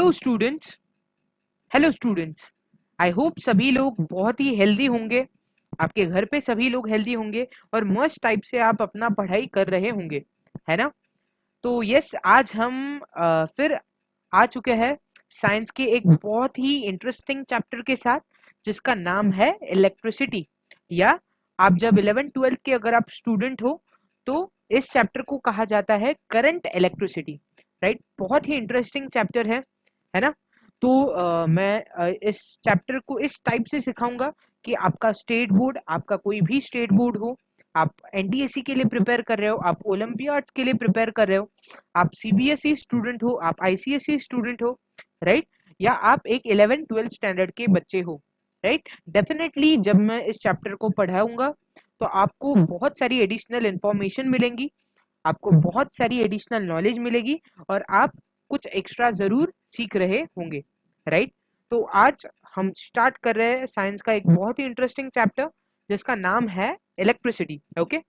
Hello students. Hello students. I hope सभी लोग बहुत ही हेल्दी होंगे, आपके घर पे सभी लोग हेल्दी होंगे और मस्त टाइप से आप अपना पढ़ाई कर रहे होंगे, है ना। तो यस, आज हम फिर आ चुके हैं साइंस के एक बहुत ही इंटरेस्टिंग चैप्टर के साथ, जिसका नाम है इलेक्ट्रिसिटी। या आप जब 11th 12th के अगर आप स्टूडेंट हो तो इस चैप्टर को कहा जाता है करंट इलेक्ट्रिसिटी, राइट। बहुत ही इंटरेस्टिंग चैप्टर है ना। तो मैं इस चैप्टर को इस टाइप से सिखाऊंगा कि आपका स्टेट बोर्ड, आपका कोई भी स्टेट बोर्ड हो, आप एनटीएससी के लिए प्रिपेयर कर रहे हो, आप ओलंपियाड्स के लिए प्रिपेयर कर रहे हो, आप सीबीएसई स्टूडेंट हो, आप आईसीएसई स्टूडेंट हो, राइट, या आप एक 11th 12th स्टैंडर्ड के बच्चे हो, राइट। डेफिनेटली जब मैं इस चैप्टर को पढ़ाऊंगा तो आपको बहुत सारी एडिशनल इंफॉर्मेशन मिलेंगी, आपको बहुत सारी एडिशनल नॉलेज मिलेगी और आप कुछ एक्स्ट्रा जरूर सीख रहे होंगे, राइट। तो आज हम स्टार्ट कर रहे हैं साइंस का एक बहुत ही इंटरेस्टिंग चैप्टर जिसका नाम है इलेक्ट्रिसिटी। ओके,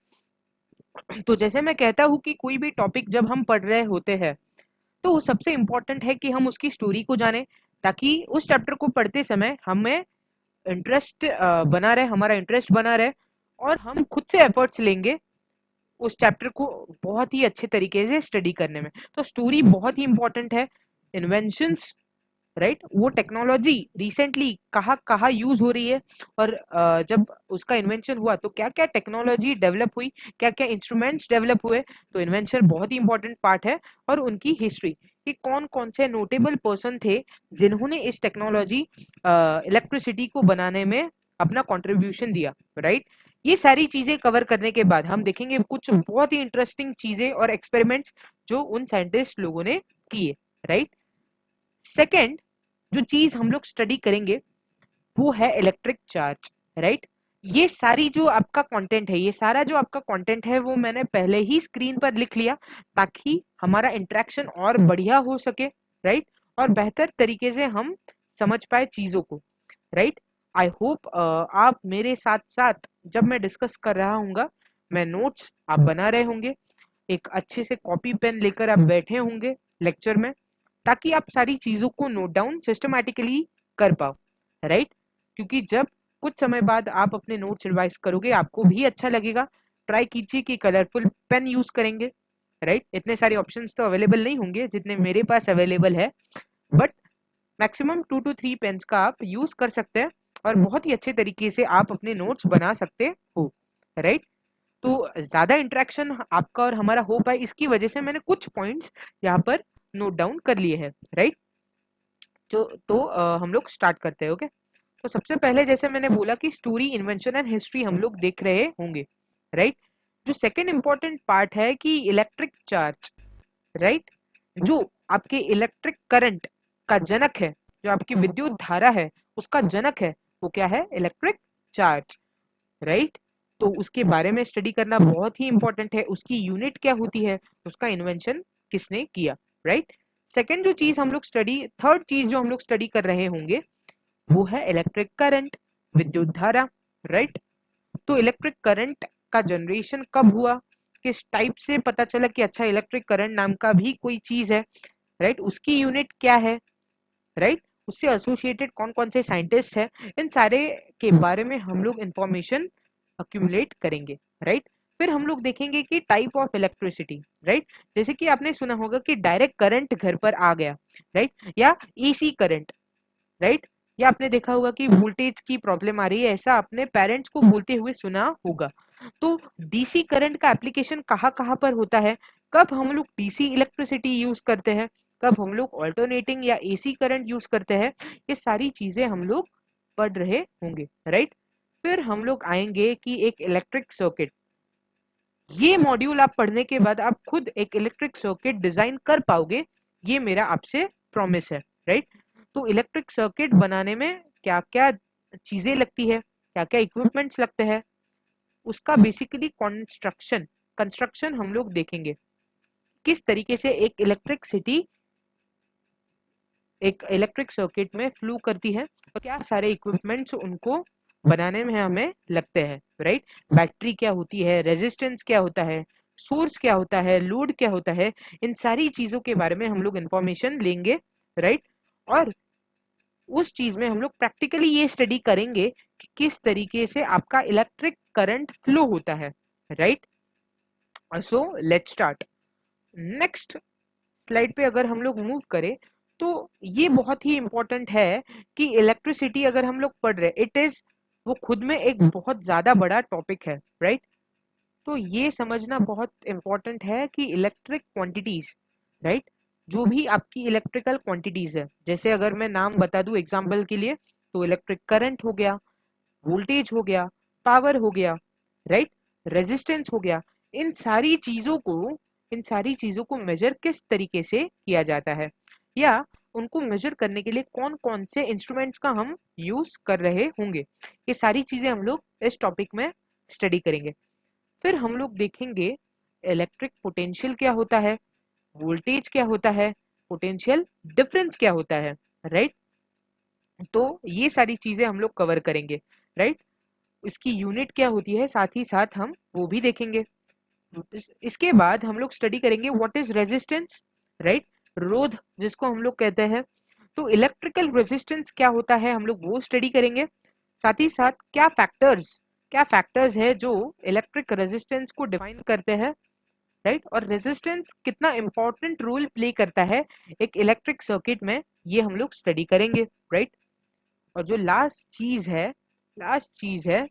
तो जैसे मैं कहता हूँ कि कोई भी टॉपिक जब हम पढ़ रहे होते हैं तो सबसे इम्पोर्टेंट है कि हम उसकी स्टोरी को जाने, ताकि उस चैप्टर को पढ़ते समय हमें इंटरेस्ट बना रहे, हमारा इंटरेस्ट बना रहे और हम खुद से एफर्ट्स लेंगे उस चैप्टर को बहुत ही अच्छे तरीके से स्टडी करने में। तो स्टोरी बहुत ही इंपॉर्टेंट है। इन्वेंशंस, राइट, वो टेक्नोलॉजी रिसेंटली कहाँ कहाँ यूज हो रही है और जब उसका इन्वेंशन हुआ तो क्या क्या टेक्नोलॉजी डेवलप हुई, क्या क्या इंस्ट्रूमेंट्स डेवलप हुए। तो इन्वेंशन बहुत ही इंपॉर्टेंट पार्ट है और उनकी हिस्ट्री कि कौन कौन से नोटेबल पर्सन थे जिन्होंने इस टेक्नोलॉजी इलेक्ट्रिसिटी को बनाने में अपना कंट्रीब्यूशन दिया, राइट। ये सारी चीजें कवर करने के बाद हम देखेंगे कुछ बहुत ही इंटरेस्टिंग चीजें और एक्सपेरिमेंट्स जो उन साइंटिस्ट लोगों ने किए, राइट। सेकेंड जो चीज हम लोग स्टडी करेंगे वो है इलेक्ट्रिक चार्ज, राइट। ये सारी जो आपका कंटेंट है, ये सारा जो आपका कंटेंट है वो मैंने पहले ही स्क्रीन पर लिख लिया ताकि हमारा इंटरेक्शन और बढ़िया हो सके, राइट, और बेहतर तरीके से हम समझ पाए चीजों को, राइट। आई होप आप मेरे साथ साथ जब मैं डिस्कस कर रहा हूँगा, मैं नोट्स आप बना रहे होंगे, एक अच्छे से कॉपी पेन लेकर आप बैठे होंगे लेक्चर में, ताकि आप सारी चीजों को नोट डाउन सिस्टमैटिकली कर पाओ, राइट। क्योंकि जब कुछ समय बाद आप अपने नोट्स रिवाइज करोगे आपको भी अच्छा लगेगा। ट्राई कीजिए कि कलरफुल पेन यूज करेंगे, राइट। इतने सारे ऑप्शंस तो अवेलेबल नहीं होंगे जितने मेरे पास अवेलेबल है, बट मैक्सिमम 2 to 3 पेन्स का आप यूज कर सकते हैं और बहुत ही अच्छे तरीके से आप अपने नोट्स बना सकते हो, राइट। तो ज्यादा इंटरेक्शन आपका और हमारा हो पाए इसकी वजह से मैंने कुछ पॉइंट्स यहाँ पर नोट डाउन कर लिए हैं, राइट। हम लोग स्टार्ट करते हैं। ओके, तो सबसे पहले जैसे मैंने बोला कि स्टोरी, इन्वेंशन एंड हिस्ट्री हम लोग देख रहे होंगे, राइट। जो सेकंड इंपॉर्टेंट पार्ट है कि इलेक्ट्रिक चार्ज, राइट, जो आपके इलेक्ट्रिक करंट का जनक है, जो आपकी विद्युत धारा है उसका जनक है, वो क्या है? Electric charge, right. तो उसके बारे में स्टडी करना बहुत ही इंपॉर्टेंट है। उसकी यूनिट क्या होती है, उसका इन्वेंशन किसने किया, राइट। सेकेंड जो चीज हम लोग स्टडी, थर्ड चीज जो हम लोग स्टडी कर रहे होंगे वो है इलेक्ट्रिक करंट, विद्युत धारा, राइट। तो इलेक्ट्रिक करंट का जनरेशन कब हुआ, किस टाइप से पता चला कि अच्छा इलेक्ट्रिक करंट नाम का भी कोई चीज है, राइट, उसकी यूनिट क्या है, राइट, उससे एसोसिएटेड कौन कौन से साइंटिस्ट है, इन सारे के बारे में हम लोग इंफॉर्मेशन अक्यूमुलेट करेंगे, राइट। फिर हम लोग देखेंगे कि टाइप ऑफ इलेक्ट्रिसिटी, राइट। जैसे कि आपने सुना होगा कि डायरेक्ट करंट घर पर आ गया, राइट, या एसी करंट, राइट, या आपने देखा होगा कि वोल्टेज की प्रॉब्लम आ रही है, ऐसा अपने पेरेंट्स को बोलते हुए सुना होगा। तो डीसी करंट का एप्लीकेशन कहाँ कहाँ पर होता है, कब हम लोग डीसी इलेक्ट्रिसिटी यूज करते हैं, कब हम लोग ऑल्टरनेटिंग या एसी करंट यूज करते हैं, ये सारी चीजें हम लोग पढ़ रहे होंगे, राइट। फिर हम लोग आएंगे कि एक इलेक्ट्रिक सर्किट, ये मॉड्यूल आप पढ़ने के बाद आप खुद एक इलेक्ट्रिक सर्किट डिजाइन कर पाओगे, ये मेरा आपसे प्रॉमिस है, राइट। तो इलेक्ट्रिक सर्किट बनाने में क्या क्या चीजें लगती है, क्या क्या इक्विपमेंट्स लगते हैं, उसका बेसिकली कंस्ट्रक्शन कंस्ट्रक्शन हम लोग देखेंगे, किस तरीके से एक इलेक्ट्रिक सर्किट में फ्लो करती है और क्या सारे इक्विपमेंट्स उनको बनाने में हमें लगते हैं, राइट। बैटरी क्या होती है, रेजिस्टेंस क्या होता है, सोर्स क्या होता है, लोड क्या होता है, इन सारी चीजों के बारे में हम लोग इंफॉर्मेशन लेंगे, राइट। और उस चीज में हम लोग प्रैक्टिकली ये स्टडी करेंगे कि किस तरीके से आपका इलेक्ट्रिक करंट फ्लो होता है, right. So let's start. Next slide पे अगर हम लोग मूव करें तो ये बहुत ही इंपॉर्टेंट है कि इलेक्ट्रिसिटी अगर हम लोग पढ़ रहे, इट इज वो खुद में एक बहुत ज्यादा बड़ा टॉपिक है, राइट। तो ये समझना बहुत इंपॉर्टेंट है कि इलेक्ट्रिक क्वांटिटीज, राइट, जो भी आपकी इलेक्ट्रिकल क्वांटिटीज है, जैसे अगर मैं नाम बता दूं एग्जांपल के लिए, तो इलेक्ट्रिक करंट हो गया, वोल्टेज हो गया, पावर हो गया, राइट, रेजिस्टेंस हो गया, इन सारी चीजों को इन सारी चीजों को मेजर किस तरीके से किया जाता है, या उनको मेजर करने के लिए कौन कौन से इंस्ट्रूमेंट्स का हम यूज कर रहे होंगे, ये सारी चीजें हम लोग इस टॉपिक में स्टडी करेंगे। फिर हम लोग देखेंगे इलेक्ट्रिक पोटेंशियल क्या होता है, वोल्टेज क्या होता है, पोटेंशियल डिफरेंस क्या होता है, राइट। तो ये सारी चीजें हम लोग कवर करेंगे, राइट। इसकी यूनिट क्या होती है साथ ही साथ हम वो भी देखेंगे। इसके बाद हम लोग स्टडी करेंगे व्हाट इज रेजिस्टेंस, राइट, रोध जिसको हम लोग कहते हैं। तो इलेक्ट्रिकल रेजिस्टेंस क्या होता है हम लोग वो स्टडी करेंगे। साथ ही साथ क्या फैक्टर्स है जो इलेक्ट्रिक रेजिस्टेंस को डिफाइन करते हैं, राइट, और रेजिस्टेंस कितना इंपॉर्टेंट रोल प्ले करता है एक इलेक्ट्रिक सर्किट में, ये हम लोग स्टडी करेंगे, राइट। और जो लास्ट चीज है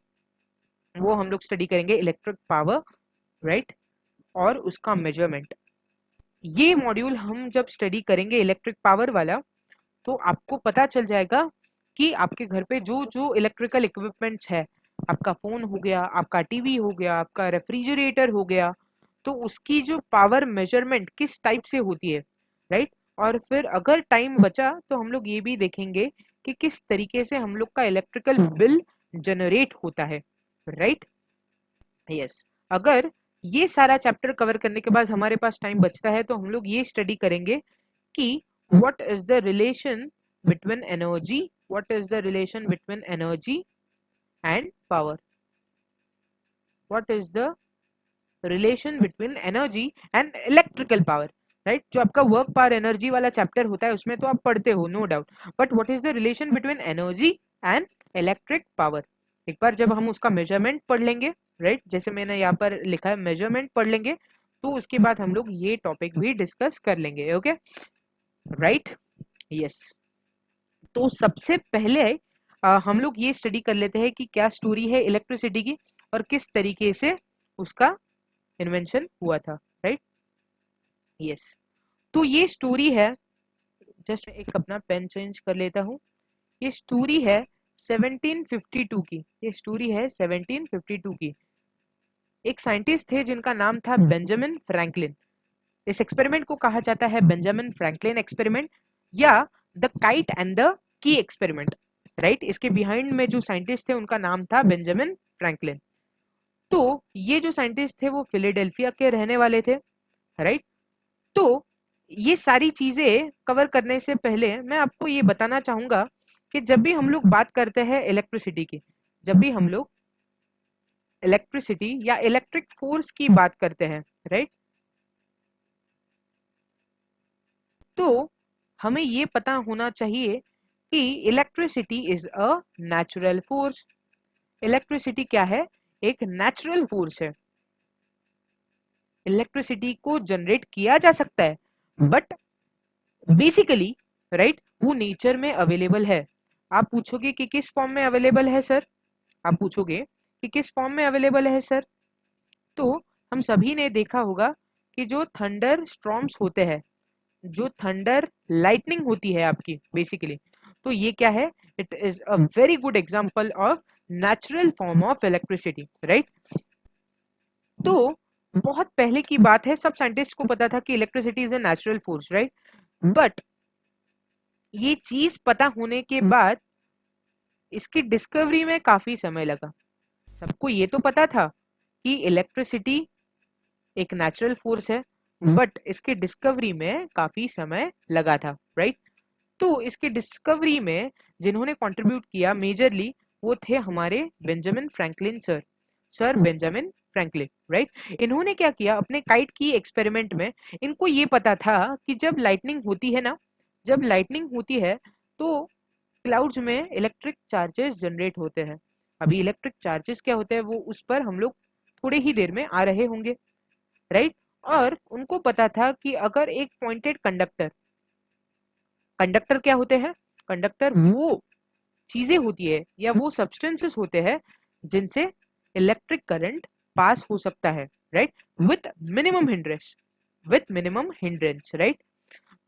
वो हम लोग स्टडी करेंगे इलेक्ट्रिक पावर, राइट, और उसका मेजरमेंट। ये मॉड्यूल हम जब स्टडी करेंगे इलेक्ट्रिक पावर वाला, तो आपको पता चल जाएगा कि आपके घर पे जो जो इलेक्ट्रिकल इक्विपमेंट्स है, आपका फोन हो गया, आपका टीवी हो गया, आपका रेफ्रिजरेटर हो गया, तो उसकी जो पावर मेजरमेंट किस टाइप से होती है, राइट। और फिर अगर टाइम बचा तो हम लोग ये भी देखेंगे कि किस तरीके से हम लोग का इलेक्ट्रिकल बिल जनरेट होता है, राइट। यस, अगर ये सारा चैप्टर कवर करने के बाद हमारे पास टाइम बचता है तो हम लोग ये स्टडी करेंगे कि what is the relation between energy and power, what is the relation between energy and electrical power, right. जो आपका वर्क पावर एनर्जी वाला चैप्टर होता है उसमें तो आप पढ़ते हो, no doubt, but what is the relation between energy and electric power, एक बार जब हम उसका मेजरमेंट पढ़ लेंगे, राइट, जैसे मैंने यहाँ पर लिखा है मेजरमेंट पढ़ लेंगे, तो उसके बाद हम लोग ये टॉपिक भी डिस्कस कर लेंगे, ओके, राइट। यस, तो सबसे पहले हम लोग ये स्टडी कर लेते हैं कि क्या स्टोरी है इलेक्ट्रिसिटी की और किस तरीके से उसका इन्वेंशन हुआ था, राइट। यस, तो ये स्टोरी है, जस्ट एक अपना पेन चेंज कर लेता हूँ। ये स्टोरी है 1752 की, ये स्टोरी है 1752 की। एक साइंटिस्ट थे जिनका नाम था बेंजामिन फ्रैंकलिन। इस एक्सपेरिमेंट को कहा जाता है बेंजामिन फ्रैंकलिन एक्सपेरिमेंट या the kite and the key experiment, right. इसके बिहाइंड में जो साइंटिस्ट थे उनका नाम था बेंजामिन फ्रैंकलिन। तो ये जो साइंटिस्ट थे वो फिलाडेल्फिया के रहने वाले थे, राइट। तो ये सारी चीजें कवर करने से पहले मैं आपको ये बताना चाहूंगा कि जब भी हम लोग बात करते हैं इलेक्ट्रिसिटी की, जब भी हम लोग इलेक्ट्रिसिटी या इलेक्ट्रिक फोर्स की बात करते हैं, राइट, तो हमें ये पता होना चाहिए कि electricity is a natural force. Electricity क्या है, एक नेचुरल फोर्स है। इलेक्ट्रिसिटी को जनरेट किया जा सकता है, बट बेसिकली, राइट, वो नेचर में अवेलेबल है। आप पूछोगे कि किस फॉर्म में अवेलेबल है सर, आप पूछोगे कि किस फॉर्म में अवेलेबल है सर, तो हम सभी ने देखा होगा कि जो थंडर स्टॉर्म्स होते हैं, जो थंडर लाइटनिंग होती है आपकी बेसिकली, तो ये क्या है, it is a very good example of natural form of electricity, right. तो बहुत पहले की बात है, सब साइंटिस्ट को पता था कि electricity is a natural force, right, but ये चीज पता होने के बाद इसकी डिस्कवरी में काफी समय लगा। सबको ये तो पता था कि इलेक्ट्रिसिटी एक नेचुरल फोर्स है, बट इसके डिस्कवरी में काफी समय लगा था, राइट। तो इसके डिस्कवरी में जिन्होंने कंट्रीब्यूट किया मेजरली वो थे हमारे Benjamin Franklin sir Benjamin Franklin, right. इन्होंने क्या किया अपने काइट की एक्सपेरिमेंट में, इनको ये पता था कि जब लाइटनिंग होती है ना, जब लाइटनिंग होती है तो क्लाउड्स में इलेक्ट्रिक चार्जेस जनरेट होते हैं। अभी इलेक्ट्रिक चार्जेस क्या होते हैं वो उस पर हम लोग थोड़े ही देर में आ रहे होंगे, राइट। और उनको पता था कि अगर एक पॉइंटेड कंडक्टर, कंडक्टर क्या होते हैं, कंडक्टर वो चीजें होती है या वो सब्सटेंसेस होते हैं जिनसे इलेक्ट्रिक करंट पास हो सकता है, right, with minimum hindrance, with minimum hindrance, right.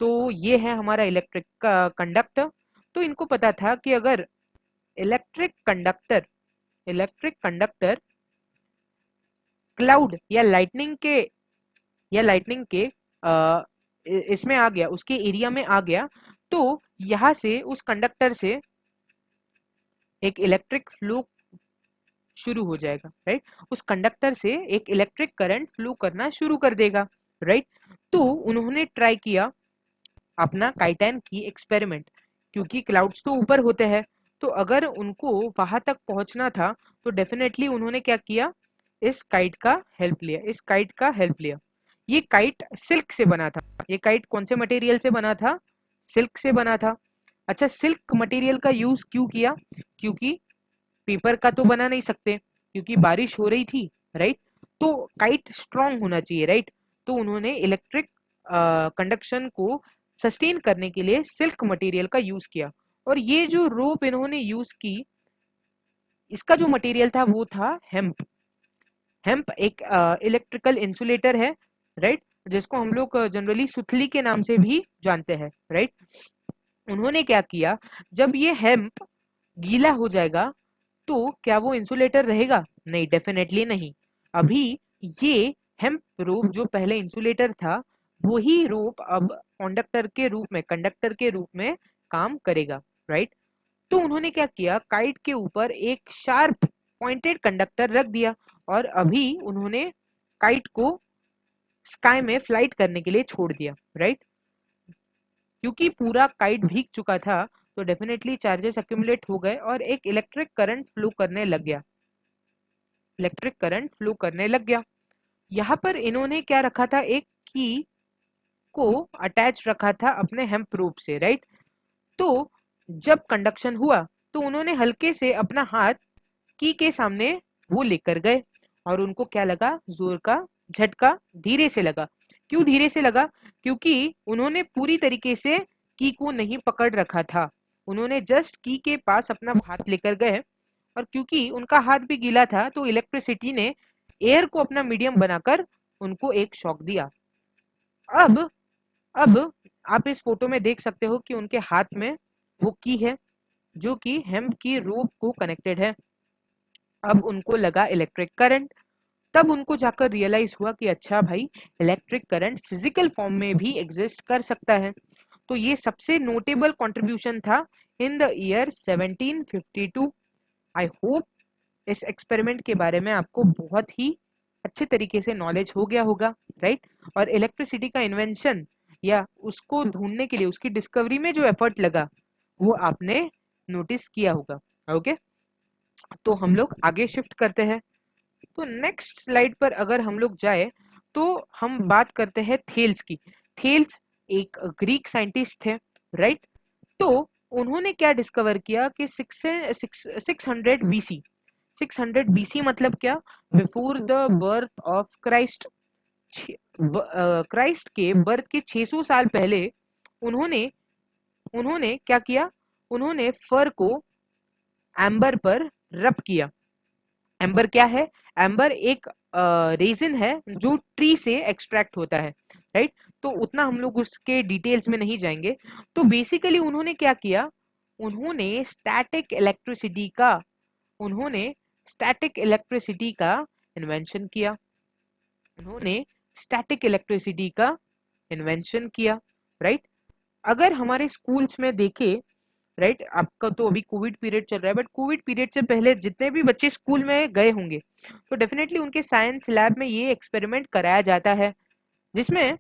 तो ये है हमारा इलेक्ट्रिक कंडक्टर। तो इनको पता था कि अगर electric conductor, electric conductor cloud या लाइटनिंग के इसमें आ गया, उसके एरिया में आ गया, तो यहाँ से उस कंडक्टर से एक इलेक्ट्रिक फ्लो शुरू हो जाएगा, राइट। उस कंडक्टर से एक इलेक्ट्रिक करंट फ्लो करना शुरू कर देगा, राइट। तो उन्होंने ट्राई किया अपना काइटन की एक्सपेरिमेंट, क्योंकि क्लाउड्स तो ऊपर होते हैं, तो अगर उनको वहां तक पहुंचना था तो डेफिनेटली उन्होंने क्या किया, इस काइट का हेल्प लिया, इस काइट का हेल्प लिया। ये काइट सिल्क से बना था। ये काइट कौन से मटेरियल से बना था, सिल्क से बना था। अच्छा, सिल्क मटेरियल का यूज क्यों किया, क्योंकि पेपर का तो बना नहीं सकते, क्योंकि बारिश हो रही थी, राइट। तो काइट स्ट्रांग होना चाहिए, राइट। तो उन्होंने इलेक्ट्रिक कंडक्शन को सस्टेन करने के लिए सिल्क मटेरियल का यूज किया। और ये जो रोप इन्होंने यूज की, इसका जो मटेरियल था वो था हेम्प। हेम्प एक इलेक्ट्रिकल इंसुलेटर है, राइट, जिसको हम लोग जनरली सुतली के नाम से भी जानते हैं, राइट। उन्होंने क्या किया, जब ये हेम्प गीला हो जाएगा तो क्या वो इंसुलेटर रहेगा, नहीं, डेफिनेटली नहीं। अभी ये हेम्प रोप जो पहले इंसुलेटर था, वही रोप अब कंडक्टर के रूप में काम करेगा, राइट। तो उन्होंने क्या किया, काइट के ऊपर एक शार्प पॉइंटेड कंडक्टर रख दिया और अभी उन्होंने काइट को स्काई में फ्लाइट करने के लिए छोड़ दिया, राइट। क्योंकि पूरा काइट भीग चुका था तो डेफिनेटली चार्जेस अक्यूमुलेट हो गए और एक इलेक्ट्रिक करंट फ्लो करने लग गया, इलेक्ट्रिक करंट फ्लो करने लग गया। यहाँ पर इन्होंने क्या रखा था, एक की को अटैच रखा था अपने हेम्प रोप से, राइट। तो जब कंडक्शन हुआ तो उन्होंने हल्के से अपना हाथ की के सामने वो लेकर गए और उनको क्या लगा, जोर का झटका धीरे से लगा। क्यों धीरे से लगा, क्योंकि उन्होंने पूरी तरीके से की को नहीं पकड़ रखा था। उन्होंने जस्ट की के पास अपना हाथ लेकर गए और क्योंकि उनका हाथ भी गीला था तो इलेक्ट्रिसिटी ने एयर को अपना मीडियम बनाकर उनको एक शॉक दिया। अब अब आप इस फोटो में देख सकते हो कि उनके हाथ में वो की है जो कि हेम्प की रोप को कनेक्टेड है। अब उनको लगा इलेक्ट्रिक करंट, तब उनको जाकर रियलाइज हुआ कि अच्छा भाई, इलेक्ट्रिक करंट फिजिकल फॉर्म में भी एग्जिस्ट कर सकता है। तो ये सबसे नोटेबल कंट्रीब्यूशन था in the year 1752। I hope इस एक्सपेरिमेंट के बारे में आपको बहुत ही अच्छे तरीके से नॉलेज हो गया होगा, राइट। और इलेक्ट्रिसिटी का इन्वेंशन या उसको ढूंढने के लिए, उसकी डिस्कवरी में जो एफर्ट लगा वो आपने नोटिस किया होगा, ओके। तो हम लोग आगे शिफ्ट करते हैं। तो नेक्स्ट स्लाइड पर अगर हम लोग जाए तो हम बात करते हैं थेल्स की। थेल्स एक ग्रीक साइंटिस्ट थे, राइट। तो उन्होंने क्या डिस्कवर किया कि 600 बीसी, 600 बीसी मतलब क्या, before the birth of Christ, Christ के बर्थ के 600 साल पहले उन्होंने उन्होंने क्या किया, उन्होंने फर को एम्बर पर रब किया। एम्बर क्या है, एम्बर एक रेजिन है जो ट्री से एक्सट्रैक्ट होता है, राइट। तो उतना हम लोग उसके डिटेल्स में नहीं जाएंगे। तो बेसिकली उन्होंने क्या किया, उन्होंने स्टैटिक इलेक्ट्रिसिटी का उन्होंने स्टैटिक इलेक्ट्रिसिटी का इन्वेंशन किया, उन्होंने स्टैटिक इलेक्ट्रिसिटी का इन्वेंशन किया, राइट। अगर हमारे स्कूल्स में देखे, राइट, आपका तो अभी कोविड पीरियड चल रहा है, बट कोविड पीरियड से पहले जितने भी बच्चे स्कूल में गए होंगे तो डेफिनेटली उनके साइंस लैब में ये एक्सपेरिमेंट कराया जाता है, जिसमें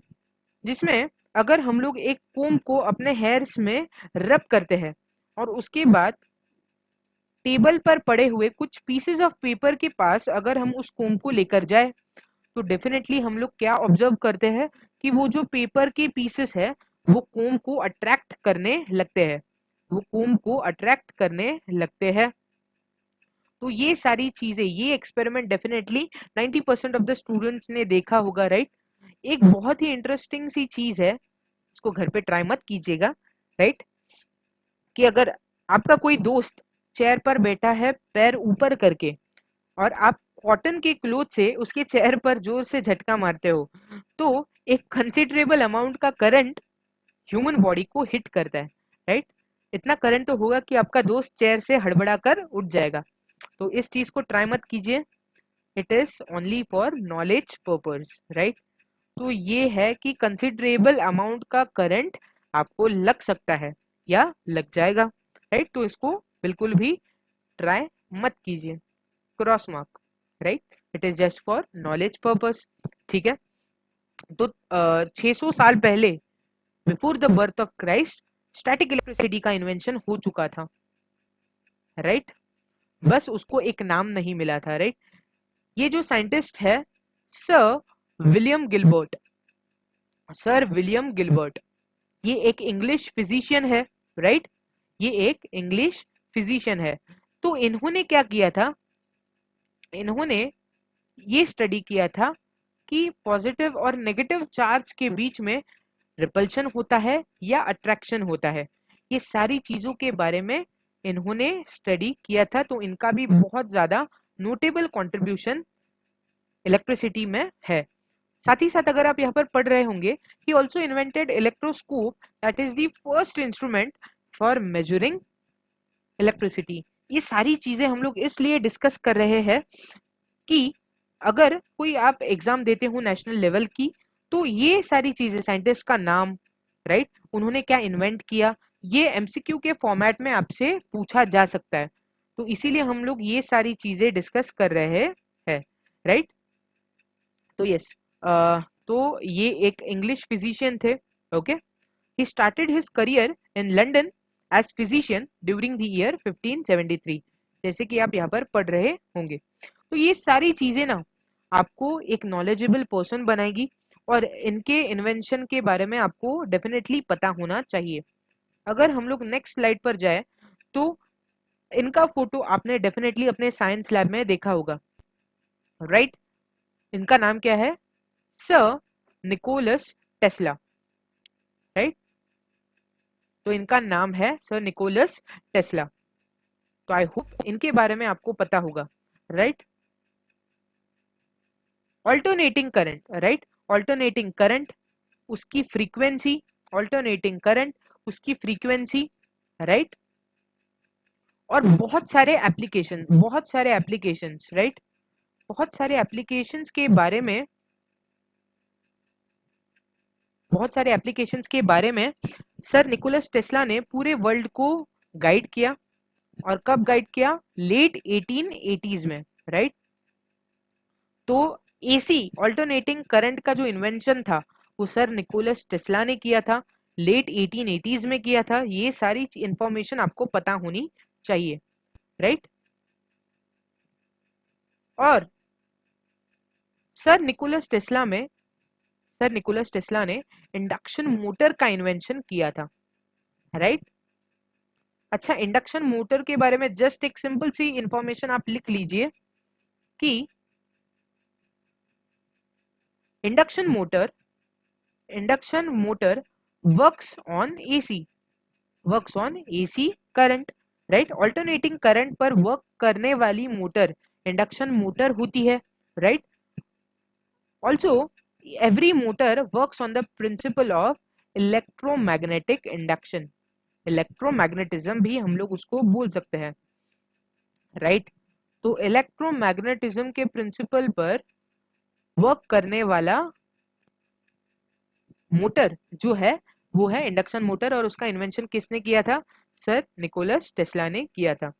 जिसमें अगर हम लोग एक कोम को अपने हेयर्स में रब करते हैं और उसके बाद टेबल पर पड़े हुए कुछ पीसेस ऑफ पेपर के पास अगर हम उस कोम को लेकर जाए तो डेफिनेटली हम लोग क्या ऑब्जर्व करते हैं कि वो जो पेपर के पीसेस है वो कोम को अट्रैक्ट करने लगते हैं, वो कोम को अट्रैक्ट करने लगते हैं। तो ये सारी चीजें, ये experiment definitely 90% of the students ने देखा होगा, राइट। एक बहुत ही इंटरेस्टिंग सी चीज है, इसको घर पे ट्राई मत कीजिएगा, राइट, कि अगर आपका कोई दोस्त चेयर पर बैठा है पैर ऊपर करके और आप कॉटन के क्लोथ से उसके चेयर पर जोर से झटका मारते हो, तो एक कंसिडरेबल अमाउंट का करंट ह्यूमन बॉडी को हिट करता है, राइट। इतना करंट तो होगा कि आपका दोस्त चेयर से हड़बड़ा कर उठ जाएगा। तो इस चीज को ट्राई मत कीजिए, it is only for knowledge purpose, right. तो ये है कि कंसिडरेबल अमाउंट का करंट आपको लग सकता है या लग जाएगा, राइट। तो इसको बिल्कुल भी ट्राई मत कीजिए, cross mark, right. It is just for knowledge purpose, ठीक है। तो 600 साल पहले, before the birth of Christ, static electricity का इन्वेंशन हो चुका था, राइट। बस उसको एक नाम नहीं मिला था, राइट। ये जो साइंटिस्ट है sir William Gilbert, sir William Gilbert, ये एक इंग्लिश फिजिशियन है, राइट। ये एक इंग्लिश फिजिशियन है। तो इन्होंने क्या किया था, इन्होंने ये स्टडी किया था कि पॉजिटिव और नेगेटिव चार्ज के बीच में रिपल्शन होता है या अट्रैक्शन होता है। ये सारी चीजों के बारे में इन्होंने स्टडी किया था। तो इनका भी बहुत ज्यादा नोटेबल कंट्रीब्यूशन इलेक्ट्रिसिटी में है। साथ ही साथ अगर आप यहाँ पर पढ़ रहे होंगे, he also invented electroscope that is the first instrument for measuring electricity। ये सारी चीजें हम लोग इसलिए डिस्कस कर रहे हैं कि अगर कोई आप एग्जाम देते हो नेशनल लेवल की, तो ये सारी चीजें, साइंटिस्ट का नाम, राइट, उन्होंने क्या इन्वेंट किया, ये एमसीक्यू के फॉर्मेट में आपसे पूछा जा सकता है। तो इसीलिए हम लोग ये सारी चीजें डिस्कस कर रहे हैं, राइट। तो यस, तो ये एक इंग्लिश फिजिशियन थे, okay. He started his career in London as physician during the year 1573, जैसे कि आप यहाँ पर पढ़ रहे होंगे। तो ये सारी चीजें ना आपको एक नॉलेजेबल पर्सन बनाएगी और इनके इन्वेंशन के बारे में आपको डेफिनेटली पता होना चाहिए। अगर हम लोग नेक्स्ट स्लाइड पर जाए तो इनका फोटो आपने डेफिनेटली अपने साइंस लैब में देखा होगा, राइट। इनका नाम क्या है, सर निकोलस टेस्ला, राइट। तो इनका नाम है सर निकोलस टेस्ला। तो आई होप इनके बारे में आपको पता होगा, right. Alternating current, right, alternating current, उसकी फ्रीक्वेंसी, ऑल्टरनेटिंग करंट, उसकी फ्रीक्वेंसी, राइट। और बहुत सारे एप्लीकेशन, बहुत सारे एप्लीकेशंस, राइट, बहुत सारे एप्लीकेशंस के बारे में, बहुत सारे एप्लीकेशंस के बारे में सर निकोलस टेस्ला ने पूरे वर्ल्ड को गाइड किया। और कब गाइड किया, लेट 1880s में, राइट। तो एसी ऑल्टरनेटिंग करंट का जो इन्वेंशन था वो सर निकोलस टेस्ला ने किया था, लेट 1880s में किया था। ये सारी इंफॉर्मेशन आपको पता होनी चाहिए, राइट। और सर निकोलस टेस्ला में, सर निकोलस टेस्ला ने इंडक्शन मोटर का इन्वेंशन किया था, राइट। अच्छा, इंडक्शन मोटर के बारे में जस्ट एक सिंपल सी इंफॉर्मेशन आप लिख लीजिए कि induction motor, induction motor works on AC, works on AC current, right. Alternating current पर वर्क करने वाली मोटर इंडक्शन मोटर होती है, right. Also every motor works on the principle of electromagnetic induction, electromagnetism भी हम लोग उसको बोल सकते हैं, राइट। तो इलेक्ट्रोमैग्नेटिज्म के प्रिंसिपल पर वर्क करने वाला मोटर जो है वो है इंडक्शन मोटर। और उसका इन्वेंशन किसने किया था, सर निकोलस टेस्ला ने किया था,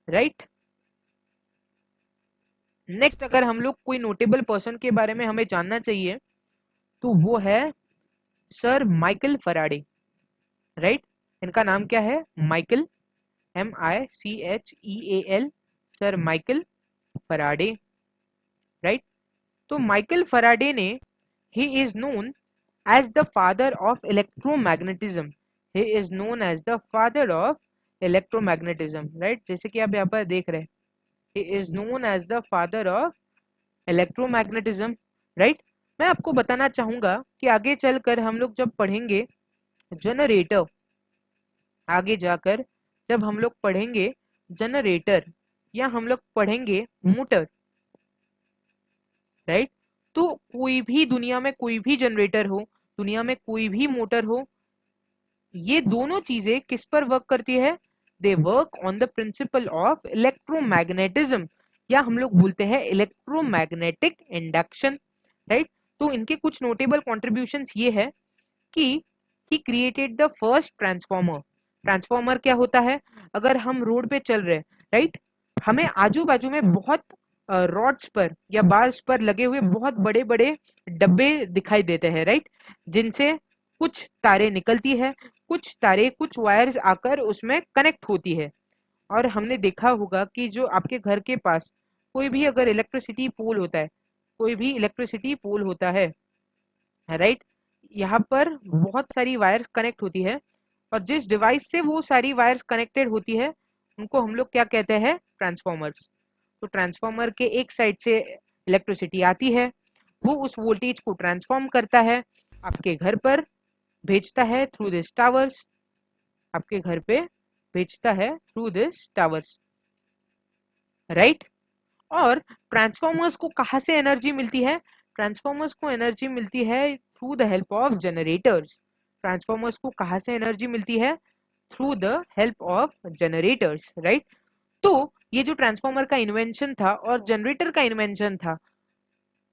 राइट। नेक्स्ट अगर हम लोग कोई नोटेबल पर्सन के बारे में हमें जानना चाहिए तो वो है सर माइकल फराडे, राइट। इनका नाम क्या है, Michael, MICHEAL, sir Michael Faraday, right. तो माइकल फराडे ने, he is known as the father of electromagnetism, he is known as the father of electromagnetism, right. जैसे कि आप यहाँ पर देख रहे हैं, he is known as the father of electromagnetism, right. मैं आपको बताना चाहूंगा कि आगे चलकर हम लोग जब पढ़ेंगे जनरेटर, आगे जाकर जब हम लोग पढ़ेंगे जनरेटर या हम लोग पढ़ेंगे मोटर, राइट, तो कोई भी दुनिया में कोई भी जनरेटर हो, दुनिया में कोई भी मोटर हो, ये दोनों चीजें किस पर वर्क करती है? They work on the principle of electromagnetism, या हम लोग बोलते हैं इलेक्ट्रोमैग्नेटिक इंडक्शन, राइट। तो इनके कुछ नोटेबल कॉन्ट्रीब्यूशंस ये है कि he created the first transformer. Transformer क्या होता है? अगर हम रोड पे चल रहे हैं, राइट, हमें आजू बाजू में बहुत रॉड्स पर या बार्स पर लगे हुए बहुत बड़े बड़े डब्बे दिखाई देते हैं, राइट, जिनसे कुछ तारे निकलती है, कुछ तारे, कुछ वायर्स आकर उसमें कनेक्ट होती है। और हमने देखा होगा कि जो आपके घर के पास कोई भी अगर इलेक्ट्रिसिटी पोल होता है, कोई भी इलेक्ट्रिसिटी पोल होता है, राइट, यहाँ पर बहुत सारी वायर्स कनेक्ट होती है, और जिस डिवाइस से वो सारी वायर्स कनेक्टेड होती है उनको हम लोग क्या कहते हैं? ट्रांसफॉर्मर्स। तो ट्रांसफॉर्मर के एक साइड से इलेक्ट्रिसिटी आती है, वो उस वोल्टेज को ट्रांसफॉर्म करता है, आपके घर पर भेजता है थ्रू दिस टावर्स, आपके घर पे भेजता है थ्रू दिस टावर्स, राइट। और ट्रांसफॉर्मर्स को कहाँ से एनर्जी मिलती है? ट्रांसफॉर्मर्स को एनर्जी मिलती है through the help of generators. Transformers को कहाँ से एनर्जी मिलती है? Through the help of generators, right. तो ये जो ट्रांसफॉर्मर का इन्वेंशन था और जनरेटर का इन्वेंशन था,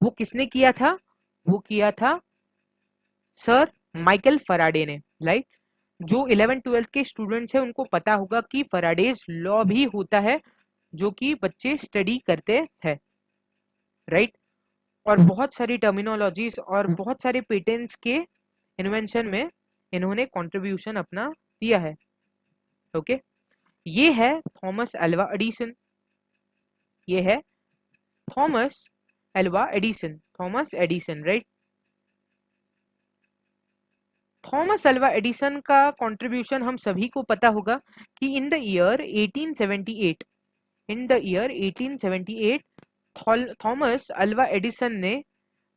वो किसने किया था? वो किया था सर माइकल फैराडे ने, राइट। जो 11th-12th के स्टूडेंट्स हैं उनको पता होगा कि फैराडेज लॉ भी होता है, जो कि बच्चे स्टडी करते हैं, राइट। और बहुत सारी टर्मिनोलॉजीज और बहुत सारे पेटेंट्स के इन्वेंशन में इन्होंने कंट्रीब्यूशन अपना दिया है, ओके। ये है थॉमस अल्वा एडिसन, ये है Thomas Alva Edison, Thomas Edison, right. Thomas Alva Edison का कंट्रीब्यूशन हम सभी को पता होगा कि in the year 1878, in the year 1878 Thomas Alva Edison ने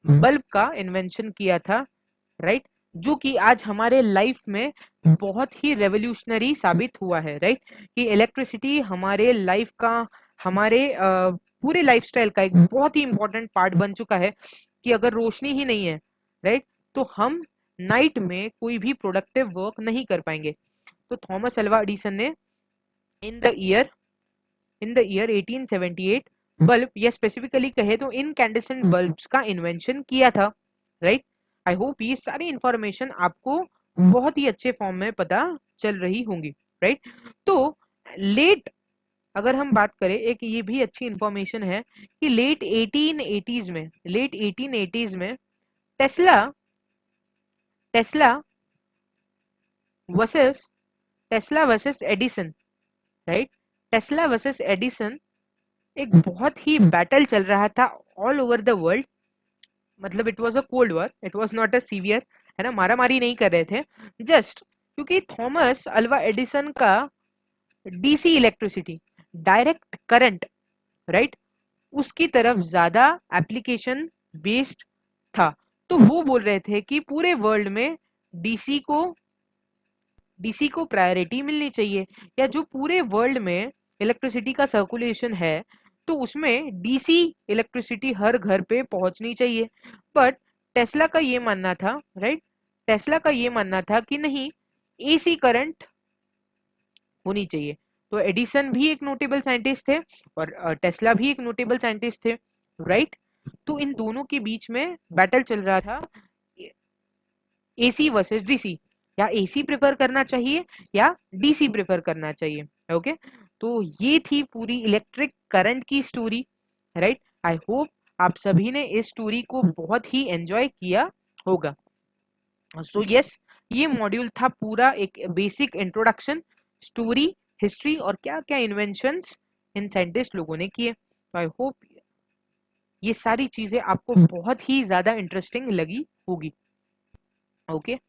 बल्ब का इन्वेंशन किया था, राइट, जो कि आज हमारे लाइफ में बहुत ही रेवोल्यूशनरी साबित हुआ है, राइट, कि इलेक्ट्रिसिटी हमारे लाइफ का, हमारे पूरे लाइफस्टाइल का एक बहुत ही इंपॉर्टेंट पार्ट बन चुका है, कि अगर रोशनी ही नहीं है, राइट, तो हम नाइट में कोई भी प्रोडक्टिव वर्क नहीं कर पाएंगे। तो थॉमस अल्वा एडिसन ने इन द ईयर 1878 बल्ब, या स्पेसिफिकली कहे तो इनकैंडेसेंट बल्ब्स का इन्वेंशन किया था, राइट। आई होप ये सारी इंफॉर्मेशन आपको बहुत ही अच्छे फॉर्म में पता चल रही होंगी, राइट। तो लेट, अगर हम बात करें, एक ये भी अच्छी इंफॉर्मेशन है कि लेट 1880s में Tesla Tesla versus Tesla versus Edison, right, Tesla versus Edison एक बहुत ही बैटल चल रहा था ऑल ओवर द वर्ल्ड। मतलब it was a cold war, it was not a severe, है ना, मारा मारी नहीं कर रहे थे, जस्ट क्योंकि थॉमस अल्वा एडिसन का DC electricity, direct current, right, उसकी तरफ ज्यादा एप्लीकेशन बेस्ड था। तो वो बोल रहे थे कि पूरे वर्ल्ड में डीसी को प्रायोरिटी मिलनी चाहिए, या जो पूरे वर्ल्ड में इलेक्ट्रिसिटी का सर्कुलेशन है तो उसमें डीसी इलेक्ट्रिसिटी हर घर पे पहुंचनी चाहिए। बट टेस्ला का ये मानना था, राइट, टेस्ला का ये मानना था कि नहीं, एसी करंट होनी चाहिए। तो एडिसन भी एक नोटेबल साइंटिस्ट थे और टेस्ला भी एक नोटेबल साइंटिस्ट थे, राइट। तो इन दोनों के बीच में बैटल चल रहा था, एसी वर्सेस डीसी, या एसी प्रेफर करना चाहिए या डीसी प्रेफर करना चाहिए, ओके। तो ये थी पूरी इलेक्ट्रिक करंट की स्टोरी, राइट। आई होप आप सभी ने इस स्टोरी को बहुत ही एंजॉय किया होगा। सो यस, ये मॉड्यूल था पूरा एक बेसिक इंट्रोडक्शन, स्टोरी, हिस्ट्री और क्या क्या इन्वेंशंस इन साइंटिस्ट लोगों ने किए। आई होप ये सारी चीजें आपको बहुत ही ज्यादा इंटरेस्टिंग लगी होगी, ओके।